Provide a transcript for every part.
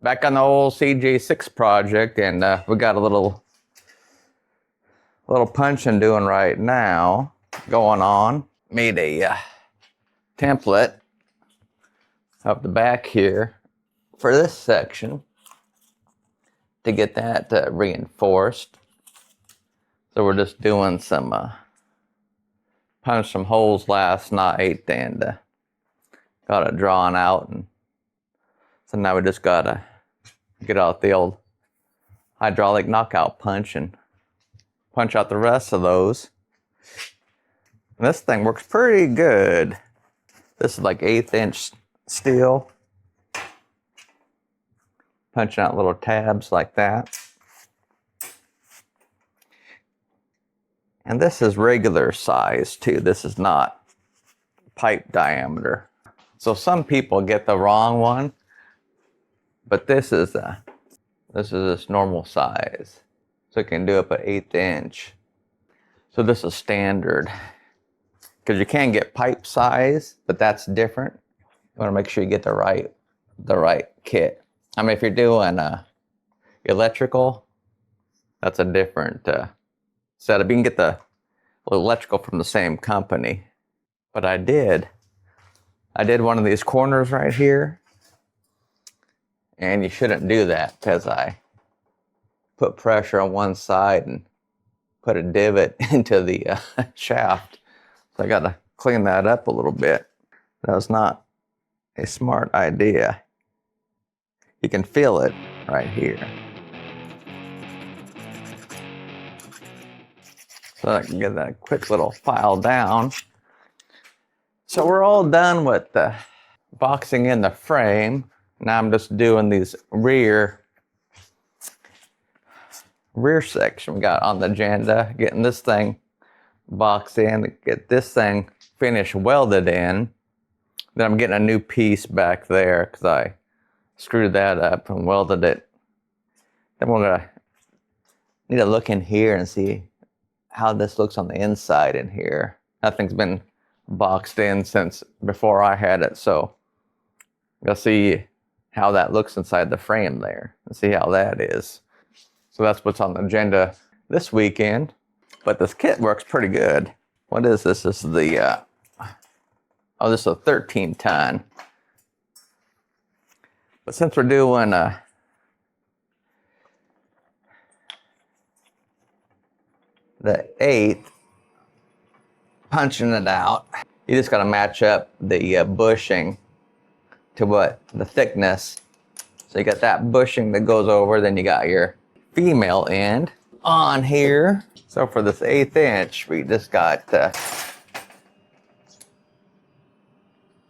Back on the old CJ6 project, and we got a little punching doing right now going on. Made a template of the back here for this section to get that reinforced. So we're just doing some punched some holes last night and got it drawn out, and so now we just gotta get out the old hydraulic knockout punch and punch out the rest of those. And this thing works pretty good. This is like 1/8 inch steel. Punching out little tabs like that. And this is regular size too. This is not pipe diameter. So some people get the wrong one, but this is this normal size. So you can do up at 1/8 inch. So this is standard. Because you can get pipe size, but that's different. You want to make sure you get the right kit. I mean, if you're doing electrical, that's a different setup. You can get the electrical from the same company. But I did one of these corners right here. And you shouldn't do that because I put pressure on one side and put a divot into the shaft. So I got to clean that up a little bit. That was not a smart idea. You can feel it right here. So I can get that quick little file down. So we're all done with the boxing in the frame. Now I'm just doing these rear section we got on the agenda, getting this thing boxed in, get this thing finished welded in. Then I'm getting a new piece back there because I screwed that up and welded it. Then we're gonna need to look in here and see how this looks on the inside in here. Nothing's been boxed in since before I had it, so you'll see how that looks inside the frame there and see how that is. So that's what's on the agenda this weekend. But this kit works pretty good. What is this? This is the, this is a 13 ton. But since we're doing the 1/8, punching it out, you just gotta match up the bushing to what the thickness. So you got that bushing that goes over, then you got your female end on here. So for this 1/8 inch, we just got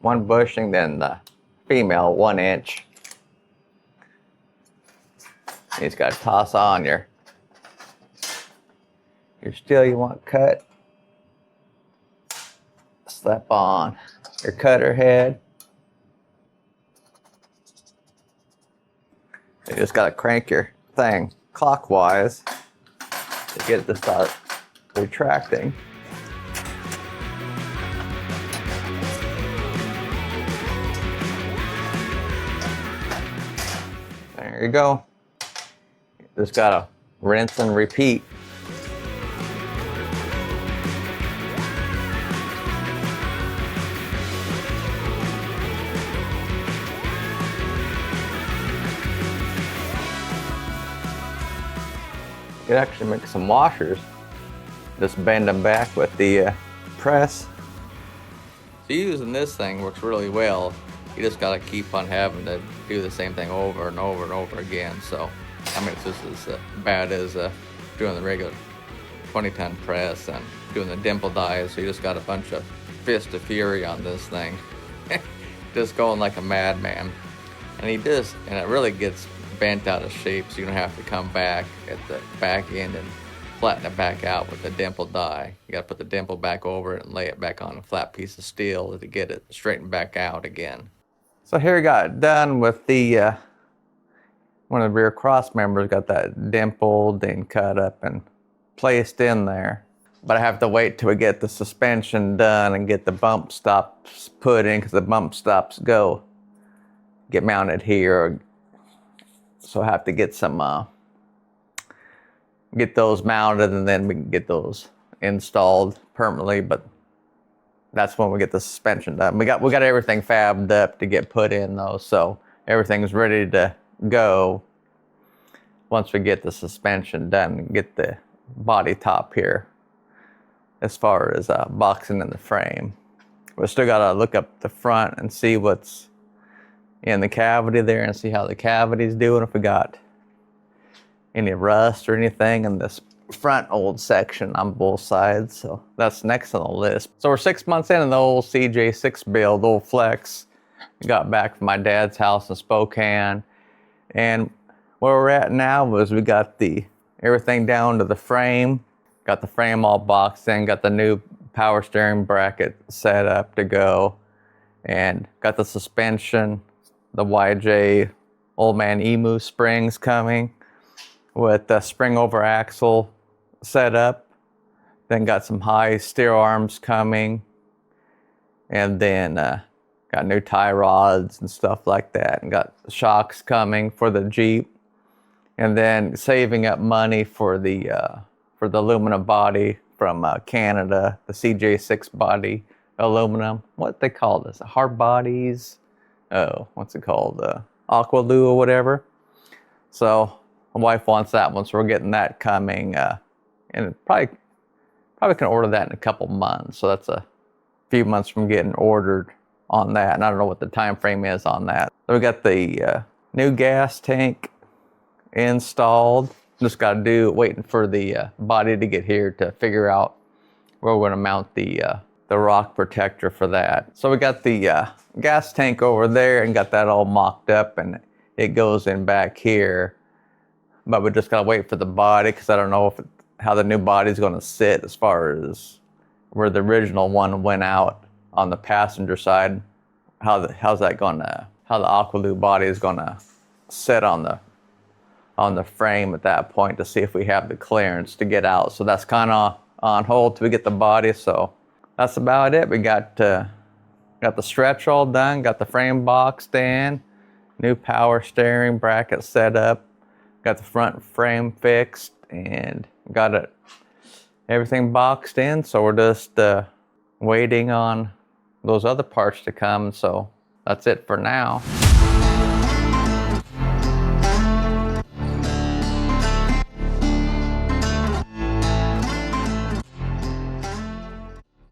one bushing, then the female 1 inch. You just got to toss on your steel you want cut. Slap on your cutter head. You just got to crank your thing clockwise to get it to start retracting. There you go. Just gotta rinse and repeat. You could actually make some washers. Just bend them back with the press. So using this thing works really well. You just gotta keep on having to do the same thing over and over and over again. So, I mean, it's just as bad as doing the regular 20-ton press and doing the dimple dies. So you just got a bunch of fist of fury on this thing. Just going like a madman. And it really gets bent out of shape, so you don't have to come back at the back end and flatten it back out with the dimple die. You gotta put the dimple back over it and lay it back on a flat piece of steel to get it straightened back out again. So here we got it done with the one of the rear cross members, got that dimpled and cut up and placed in there. But I have to wait till we get the suspension done and get the bump stops put in, because the bump stops get mounted here So I have to get some, get those mounted, and then we can get those installed permanently. But that's when we get the suspension done. We got everything fabbed up to get put in though, so everything's ready to go once we get the suspension done and get the body top here as far as boxing in the frame. We still gotta look up the front and see what's in the cavity there and see how the cavity's doing, if we got any rust or anything in this front old section on both sides. So that's next on the list. So we're 6 months in the old CJ6 build, old Flex. Got back from my dad's house in Spokane, and where we're at now is we got everything down to the frame, got the frame all boxed in, got the new power steering bracket set up to go, and got the suspension, the YJ Old Man Emu springs coming with the spring over axle set up. Then got some high steer arms coming, and then got new tie rods and stuff like that, and got shocks coming for the Jeep, and then saving up money for the aluminum body from Canada, the CJ6 body aluminum. What they call this? Hard bodies? Oh, what's it called? Aqualoo or whatever. So my wife wants that one, so we're getting that coming, and probably can order that in a couple months. So that's a few months from getting ordered on that, and I don't know what the time frame is on that. So we got the new gas tank installed. Just got to waiting for the body to get here to figure out where we're going to mount the rock protector for that. So we got the gas tank over there and got that all mocked up, and it goes in back here. But we just got to wait for the body, because I don't know how the new body is going to sit as far as where the original one went out on the passenger side. How's that gonna, how the Aqualoo body is gonna sit on the frame at that point, to see if we have the clearance to get out. So that's kind of on hold till we get the body. So that's about it. We got the stretch all done, got the frame boxed in, new power steering bracket set up, got the front frame fixed, and got everything boxed in. So we're just waiting on those other parts to come. So that's it for now.